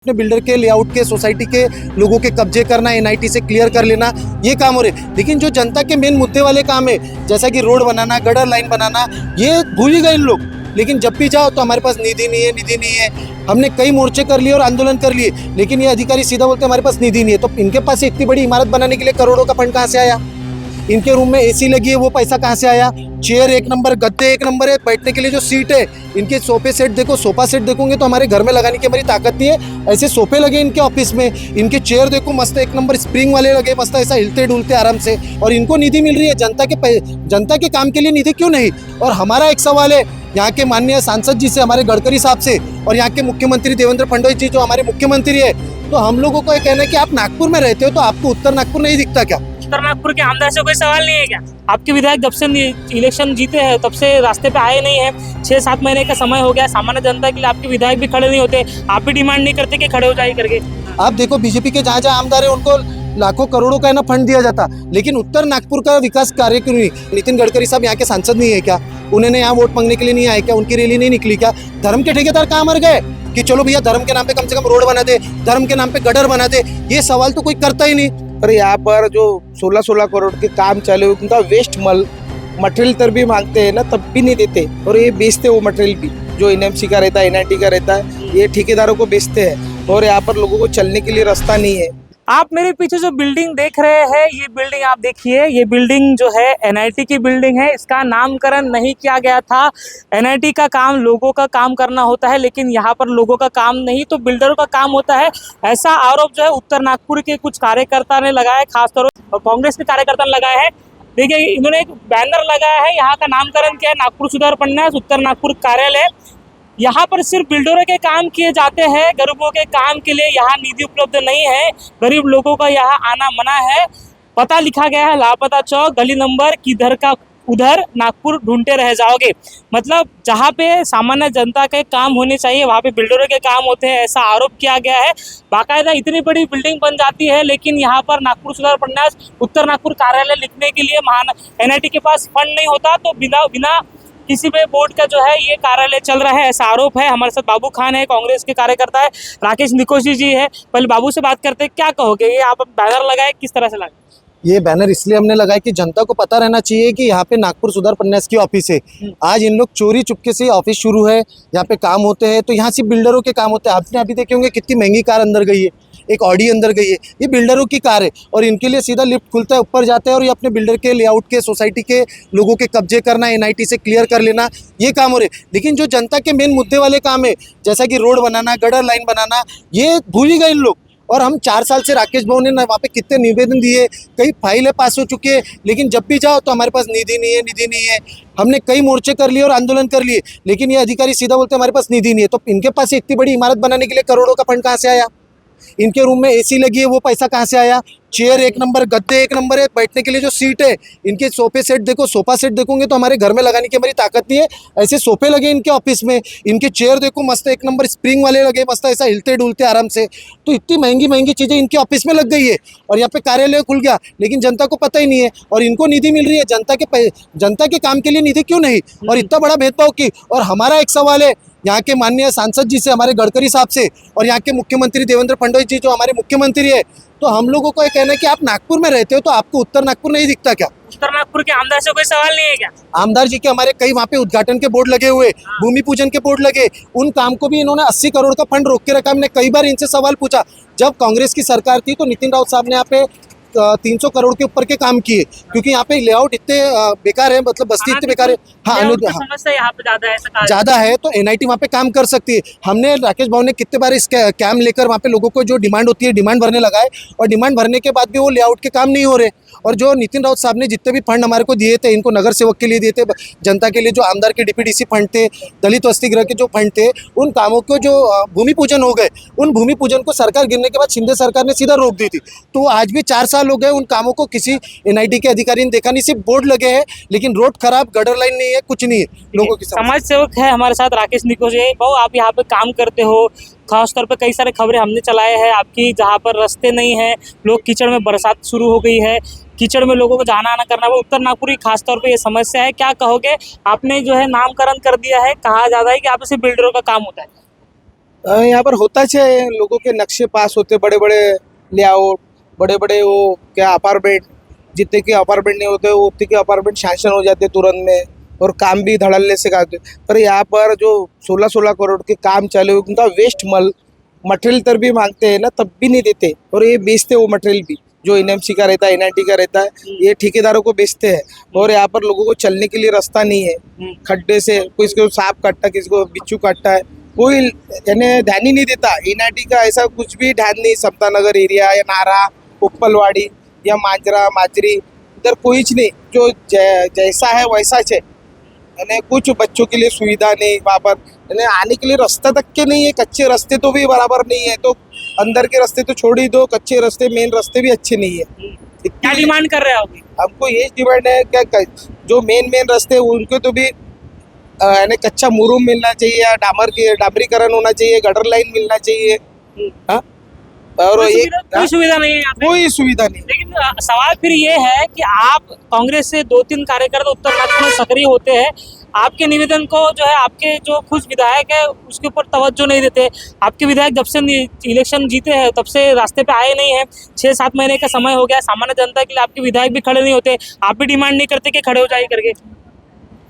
अपने बिल्डर के लेआउट के सोसाइटी के लोगों के कब्जे करना, एनआईटी से क्लियर कर लेना, ये काम हो रहे। लेकिन जो जनता के मेन मुद्दे वाले काम है, जैसा कि रोड बनाना, गटर लाइन बनाना, ये भूल ही गए इन लोग। लेकिन जब भी जाओ तो हमारे पास निधि नहीं है, निधि नहीं है। हमने कई मोर्चे कर लिए और आंदोलन कर लिए, लेकिन ये अधिकारी सीधा बोलते हमारे पास निधि नहीं है। तो इनके पास इतनी बड़ी इमारत बनाने के लिए करोड़ों का फंड कहाँ से आया? इनके रूम में एसी लगी है, वो पैसा कहाँ से आया? चेयर एक नंबर, गद्दे एक नंबर है, बैठने के लिए जो सीट है, इनके सोफे सेट देखो, सोफा सेट देखोगे तो हमारे घर में लगाने की हमारी ताकत नहीं है। ऐसे सोफे लगे इनके ऑफिस में, इनके चेयर देखो मस्त एक नंबर स्प्रिंग वाले लगे, मस्त ऐसा हिलते डुलते आराम से। और इनको निधि मिल रही है, जनता के काम के लिए निधि क्यों नहीं? और हमारा एक सवाल है यहाँ के माननीय सांसद जी से, हमारे गडकरी साहब से, और यहाँ के मुख्यमंत्री देवेंद्र फडणवीस जी जो हमारे मुख्यमंत्री है, तो हम लोगों को ये कहना है कि आप नागपुर में रहते हो तो आपको उत्तर नागपुर नहीं दिखता क्या? उत्तर नागपुर के आमदार से कोई सवाल नहीं है क्या? आपके विधायक जब से इलेक्शन जीते हैं तब से रास्ते पे आए नहीं है। 6-7 महीने का समय हो गया। सामान्य जनता के लिए आपके विधायक भी खड़े नहीं होते। आप भी डिमांड नहीं करते कि खड़े हो जाइए करके। आप देखो बीजेपी के जहाँ जहाँ आमदार है उनको लाखों करोड़ों का ना फंड दिया जाता, लेकिन उत्तर नागपुर का विकास कार्य क्यों नहीं? नितिन गडकरी साहब यहाँ के सांसद नहीं है क्या? उन्होंने यहाँ वोट मांगने के लिए नहीं आए क्या? उनकी रैली नहीं निकली क्या? धर्म के ठेकेदार कहाँ मर गए कि चलो भैया धर्म के नाम पे कम से कम रोड बना दे, धर्म के नाम पे गटर बना दे? ये सवाल तो कोई करता ही नहीं। पर यहाँ पर जो 16-16 करोड़ के काम चले उनका वेस्ट मटेरियल तर भी मांगते हैं ना, तब भी नहीं देते। और ये बेचते वो मटेरियल भी जो एनएमसी का रहता है, एनआईटी का रहता है, ये ठेकेदारों को बेचते हैं। और यहाँ पर लोगों को चलने के लिए रास्ता नहीं है। आप मेरे पीछे जो बिल्डिंग देख रहे हैं, ये बिल्डिंग आप देखिए, ये बिल्डिंग जो है एनआईटी की बिल्डिंग है। इसका नामकरण नहीं किया गया था। एनआईटी का काम लोगों का काम करना होता है, लेकिन यहाँ पर लोगों का काम नहीं तो बिल्डरों का काम होता है। ऐसा आरोप जो है उत्तर नागपुर के कुछ कार्यकर्ता ने लगाया है, खासतौर पर कांग्रेस के कार्यकर्ता ने लगाया है। देखिए इन्होंने एक बैनर लगाया है, यहाँ का नामकरण किया है नागपुर सुधार उपन्यास उत्तर नागपुर कार्यालय। यहाँ पर सिर्फ बिल्डरों के काम किए जाते हैं, गरीबों के काम के लिए यहाँ निधि उपलब्ध नहीं है। गरीब लोगों का यहाँ आना मना है। पता लिखा गया है लापता चौक, गली नंबर किधर का उधर, नागपुर ढूंढते रह जाओगे। मतलब जहाँ पे सामान्य जनता के काम होने चाहिए वहाँ पे बिल्डरों के काम होते हैं, ऐसा आरोप किया गया है। बाकायदा इतनी बड़ी बिल्डिंग बन जाती है, लेकिन यहाँ पर नागपुर सुधार उपन्यास उत्तर नागपुर कार्यालय लिखने के लिए एनआईटी के पास फंड नहीं होता, तो बिना किसी भी बोर्ड का जो है ये कार्यालय चल रहा है, ऐसा आरोप है। हमारे साथ बाबू खान है, कांग्रेस के कार्यकर्ता है, राकेश निकोशी जी है। पहले बाबू से बात करते हैं, क्या कहोगे? ये आप बैनर लगाए, किस तरह से लगाए? ये बैनर इसलिए हमने लगाया कि जनता को पता रहना चाहिए कि यहाँ पे नागपुर सुधार उपन्यास की ऑफिस है। आज इन लोग चोरी चुपके से ऑफिस शुरू है, यहाँ पे काम होते हैं, तो यहाँ सिर्फ बिल्डरों के काम होते हैं। आपने अभी देखे होंगे कितनी महंगी कार अंदर गई है, एक ऑडी अंदर गई है, ये बिल्डरों की कार है। और इनके लिए सीधा लिफ्ट खुलता है, ऊपर जाते हैं और ये अपने बिल्डर के लेआउट के सोसाइटी के लोगों के कब्जे करना, एनआईटी से क्लियर कर लेना, ये काम हो रहे। लेकिन जो जनता के मेन मुद्दे वाले काम है, जैसा कि रोड बनाना, गटर लाइन बनाना, ये भूल ही गए इन लोग। और हम 4 साल से राकेश भवन ने वहाँ पे कितने निवेदन दिए, कई फाइलें पास हो चुकी है, लेकिन जब भी जाओ तो हमारे पास निधि नहीं है, निधि नहीं है। हमने कई मोर्चे कर लिए और आंदोलन कर लिए, लेकिन ये अधिकारी सीधा बोलते हमारे पास निधि नहीं है। तो इनके पास इतनी बड़ी इमारत बनाने के लिए करोड़ों का फंड कहाँ से आया? इनके रूम में एसी लगी है, वो पैसा कहाँ से आया? चेयर एक नंबर, गद्दे एक नंबर है, बैठने के लिए जो सीट है, इनके सोफे सेट देखो, सोफा सेट देखोगे तो हमारे घर में लगाने की हमारी ताकत नहीं है। ऐसे सोफे लगे इनके ऑफिस में, इनके चेयर देखो मस्त एक नंबर स्प्रिंग वाले लगे, मस्त ऐसा हिलते डुलते आराम से। तो इतनी महंगी महंगी चीज़ें इनके ऑफिस में लग गई है और यहाँ पे कार्यालय खुल गया, लेकिन जनता को पता ही नहीं है। और इनको निधि मिल रही है, जनता के काम के लिए निधि क्यों नहीं? और इतना बड़ा भेदभाव की। और हमारा एक सवाल है यहाँ के माननीय सांसद जी से, हमारे गडकरी साहब से, और यहाँ के मुख्यमंत्री देवेंद्र फडणवीस जी जो हमारे मुख्यमंत्री है, तो हम लोगों को ये कहना है कि आप नागपुर में रहते हो तो आपको उत्तर नागपुर नहीं दिखता क्या? उत्तर नागपुर के आमदार से कोई सवाल नहीं है क्या? आमदार जी के हमारे कई वहाँ पे उद्घाटन के बोर्ड लगे हुए, भूमि पूजन के बोर्ड लगे, उन काम को भी इन्होंने 80 करोड़ का फंड रोक के रखा। हमने कई बार इनसे सवाल पूछा। जब कांग्रेस की सरकार थी तो नितिन राउत साहब ने यहाँ पे 300 करोड़ के ऊपर के काम किए, क्योंकि यहाँ पे लेआउट इतने बेकार है, मतलब बस्ती इतने बेकार है। हाँ, समस्या यहाँ पे ज्यादा है, तो एनआईटी वहाँ पे काम कर सकती है। हमने राकेश भवन ने कितने बार इस कैम लेकर वहाँ पे लोगों को जो डिमांड होती है डिमांड भरने लगाए, और डिमांड भरने के बाद भी वो लेआउट के काम नहीं हो रहे। और जो नितिन राउत साहब ने जितने भी फंड हमारे को दिए थे, इनको नगर सेवक के लिए दिए थे, जनता के लिए जो आमदार के डीपीडीसी फंड थे, दलित वसति गृह के जो फंड थे, उन कामों को जो भूमि पूजन हो गए, उन भूमि पूजन को सरकार गिरने के बाद शिंदे सरकार ने सीधा रोक दी थी। तो आज भी 4 साल हो गए, उन कामों को किसी एनआईटी के अधिकारी ने देखा नहीं। सिर्फ बोर्ड लगे हैं, लेकिन रोड खराब, गटर लाइन नहीं है, कुछ नहीं है लोगों की। समाज सेवक है हमारे साथ राकेश निकोशी। बहु आप यहाँ पे काम करते हो, खासतौर पे कई सारे खबरें हमने चलाए हैं आपकी, जहाँ पर रास्ते नहीं है, लोग कीचड़ में, बरसात शुरू हो गई है, कीचड़ में लोगों को जाना आना करना, वो उत्तर नागपुर की खासतौर पे ये समस्या है। क्या कहोगे? आपने जो है नामकरण कर दिया है, कहा जाता है कि आप सिर्फ बिल्डरों का काम होता है। यहाँ पर होता है, लोगों के नक्शे पास होते, बड़े बड़े लेआउट, बड़े बड़े वो क्या अपार्टमेंट, जितने के अपार्टमेंट नहीं होते वो उतने के अपार्टमेंट सैंक्शन हो जाते तुरंत में, और काम भी धड़ल्ले से करते। पर यहाँ पर जो 16-16 करोड़ के काम चालू है, उनका वेस्ट मटेरियल तर भी मांगते हैं ना, तब भी नहीं देते, और ये बेचते वो मटेरियल भी, जो एनएमसी का रहता है, एनआईटी का रहता है, ये ठेकेदारों को बेचते हैं। और यहाँ पर लोगों को चलने के लिए रास्ता नहीं है, खड्डे से किसी को सांप काटता, किसी को बिच्छू काटता है, कोई यानी ध्यान ही नहीं देता। एनआईटी का ऐसा कुछ भी ध्यान नहीं, समता नगर एरिया या नारा, उपलवाड़ी या माजरा माजरी, इधर कोई नहीं, जो जैसा है वैसा है। यानी कुछ बच्चों के लिए सुविधा नहीं वहाँ पर, यानी आने के लिए रास्ता तक के नहीं है, कच्चे रास्ते तो भी बराबर नहीं है, तो अंदर के रास्ते तो छोड़ ही दो, कच्चे रास्ते मेन रास्ते भी अच्छे नहीं है। क्या डिमांड कर रहे हो अभी? हमको ये डिमांड है क्या, जो मेन रास्ते हैं उनको तो भी यानी कच्चा मुरूम मिलना चाहिए, या डामरीकरण होना चाहिए, गटर लाइन मिलना चाहिए। हाँ, और कोई सुविधा नहीं है यहाँ पे। कोई सुविधा नहीं। लेकिन सवाल फिर ये है कि आप कांग्रेस से 2-3 कार्यकर्ता उत्तर नागपुर में सक्रिय होते हैं, आपके निवेदन को जो है आपके जो खुद विधायक है उसके ऊपर तवज्जो नहीं देते। आपके विधायक जब से इलेक्शन जीते हैं तब से रास्ते पे आए नहीं है, 6-7 महीने का समय हो गया, सामान्य जनता के लिए आपके विधायक भी खड़े नहीं होते, आप भी डिमांड नहीं करते कि खड़े हो जाइए करके।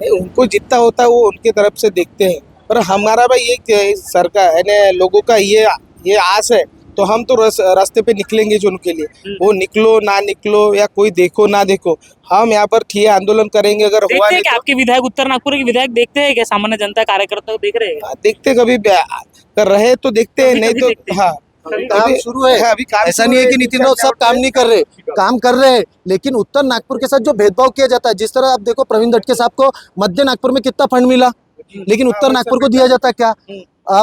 नहीं, उनको जितना होता है वो उनके तरफ से देखते हैं, पर हमारा भाई ये सरकार यानी लोगों का ये आस है, तो हम तो रास्ते पे निकलेंगे जो उनके लिए, वो निकलो ना निकलो या कोई देखो ना देखो, हम यहाँ पर ठिया आंदोलन करेंगे। अगर हुआ देखते हैं नहीं कि आपके विधायक उत्तर नागपुर के विधायक देखते हैं क्या सामान्य जनता कार्यकर्ता को देख रहे हैं? देखते कभी कर रहे तो देखते हैं, नहीं देखते तो हैं। हाँ काम शुरू है। अभी काम ऐसा शुरू नहीं है कि नितिन राउत साहब काम नहीं कर रहे, काम कर रहे हैं, लेकिन उत्तर नागपुर के साथ जो भेदभाव किया जाता है, जिस तरह आप देखो प्रवीण दटके साहब को मध्य नागपुर में कितना फंड मिला, लेकिन उत्तर नागपुर को दिया जाता है क्या?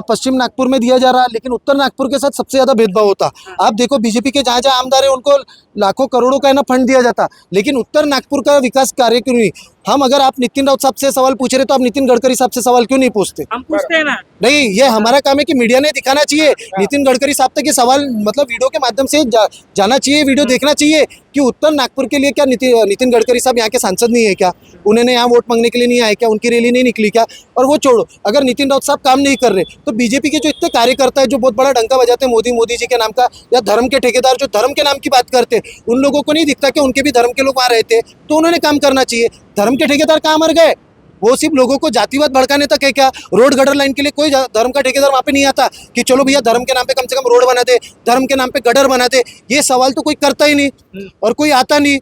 पश्चिम नागपुर में दिया जा रहा है, लेकिन उत्तर नागपुर के साथ सबसे ज्यादा भेदभाव होता। आप देखो बीजेपी के जहाँ जहाँ आमदार है उनको लाखों करोड़ों का है ना फंड दिया जाता, लेकिन उत्तर नागपुर का विकास कार्य क्यों नहीं? हम अगर आप नितिन राउत साहब से सवाल पूछ रहे तो आप नितिन गडकरी साहब से सवाल क्यों नहीं पूछते? हम पूछते हैं ना। नहीं, ये हमारा काम है कि मीडिया ने दिखाना चाहिए, नितिन गडकरी साहब तक ये सवाल मतलब वीडियो के माध्यम से जाना चाहिए, वीडियो देखना चाहिए कि उत्तर नागपुर के लिए क्या नितिन गडकरी साहब यहाँ के सांसद नहीं है क्या? उन्होंने यहाँ वोट मांगने के लिए नहीं आए क्या? उनकी रैली नहीं निकली क्या? और वो छोड़ो, अगर नितिन राउत साहब काम नहीं कर रहे तो बीजेपी के जो इतने कार्यकर्ता है जो बहुत बड़ा डंका बजाते हैं मोदी जी के नाम का, या धर्म के ठेकेदार जो धर्म के नाम की बात करते हैं, उन लोगों को नहीं दिखता कि उनके भी धर्म के लोग वहाँ रहते, तो उन्होंने काम करना चाहिए। धर्म के ठेकेदार कहाँ मर गए? वो सिर्फ लोगों को जातिवाद भड़काने तक है क्या? रोड गटर लाइन के लिए कोई धर्म का ठेकेदार वहाँ पे नहीं आता कि चलो भैया धर्म के नाम पे कम से कम रोड बना दे, धर्म के नाम पे गटर बना दे। ये सवाल तो कोई करता ही नहीं और कोई आता नहीं।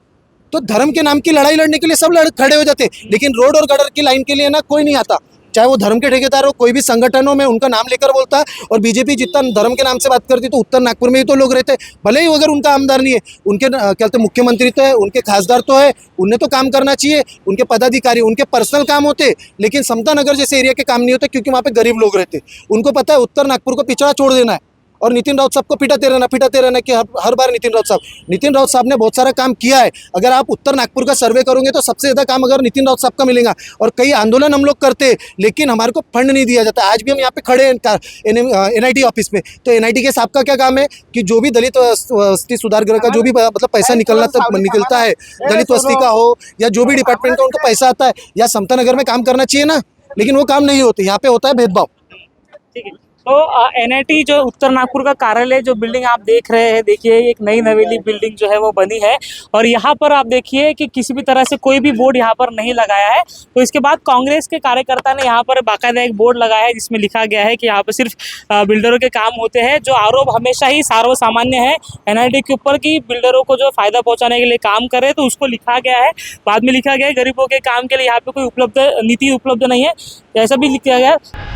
तो धर्म के नाम की लड़ाई लड़ने के लिए सब खड़े हो जाते, लेकिन रोड और गटर की लाइन के लिए ना कोई नहीं आता, चाहे वो धर्म के ठेकेदार हो, कोई भी संगठनों में उनका नाम लेकर बोलता है। और बीजेपी जितना धर्म के नाम से बात करती तो उत्तर नागपुर में ही तो लोग रहते, भले ही अगर उनका आमदार नहीं है, उनके क्या कहते मुख्यमंत्री तो है, उनके खासदार तो है, उन्हें तो काम करना चाहिए, उनके पदाधिकारी उनके पर्सनल काम होते, लेकिन समता नगर जैसे एरिया के काम नहीं होते क्योंकि वहाँ पे गरीब लोग रहते। उनको पता है उत्तर नागपुर को पिछड़ा छोड़ देना है और नितिन राउत साहब को पिटाते रहना कि हर बार नितिन राउत साहब ने बहुत सारा काम किया है। अगर आप उत्तर नागपुर का सर्वे करोगे तो सबसे ज़्यादा काम अगर नितिन राउत साहब का मिलेगा। और कई आंदोलन हम लोग करते हैं लेकिन हमारे को फंड नहीं दिया जाता। आज भी हम यहाँ पे खड़े हैं एनआईटी ऑफिस में, तो एनआईटी के साहब का क्या काम है कि जो भी दलित वस्ती सुधार गृह का जो भी मतलब पैसा निकलता है, दलित वस्ती का हो या जो भी डिपार्टमेंट का उनको पैसा आता है, या समता नगर में काम करना चाहिए ना, लेकिन वो काम नहीं होते। यहाँ पे होता है भेदभाव। ठीक है, तो एनआईटी जो उत्तर नागपुर का कार्यालय जो बिल्डिंग आप देख रहे हैं, देखिए एक नई नवेली बिल्डिंग जो है वो बनी है और यहाँ पर आप देखिए कि किसी भी तरह से कोई भी बोर्ड यहाँ पर नहीं लगाया है। तो इसके बाद कांग्रेस के कार्यकर्ता ने यहाँ पर बाकायदा एक बोर्ड लगाया है जिसमें लिखा गया है कि यहाँ पर सिर्फ बिल्डरों के काम होते हैं। जो आरोप हमेशा ही सार्वसामान्य है एनआईटी के ऊपर कि बिल्डरों को जो फायदा पहुँचाने के लिए काम करे, तो उसको लिखा गया है। बाद में लिखा गया है गरीबों के काम के लिए यहाँ पे कोई नीति उपलब्ध नहीं है, ऐसा भी लिखा गया है।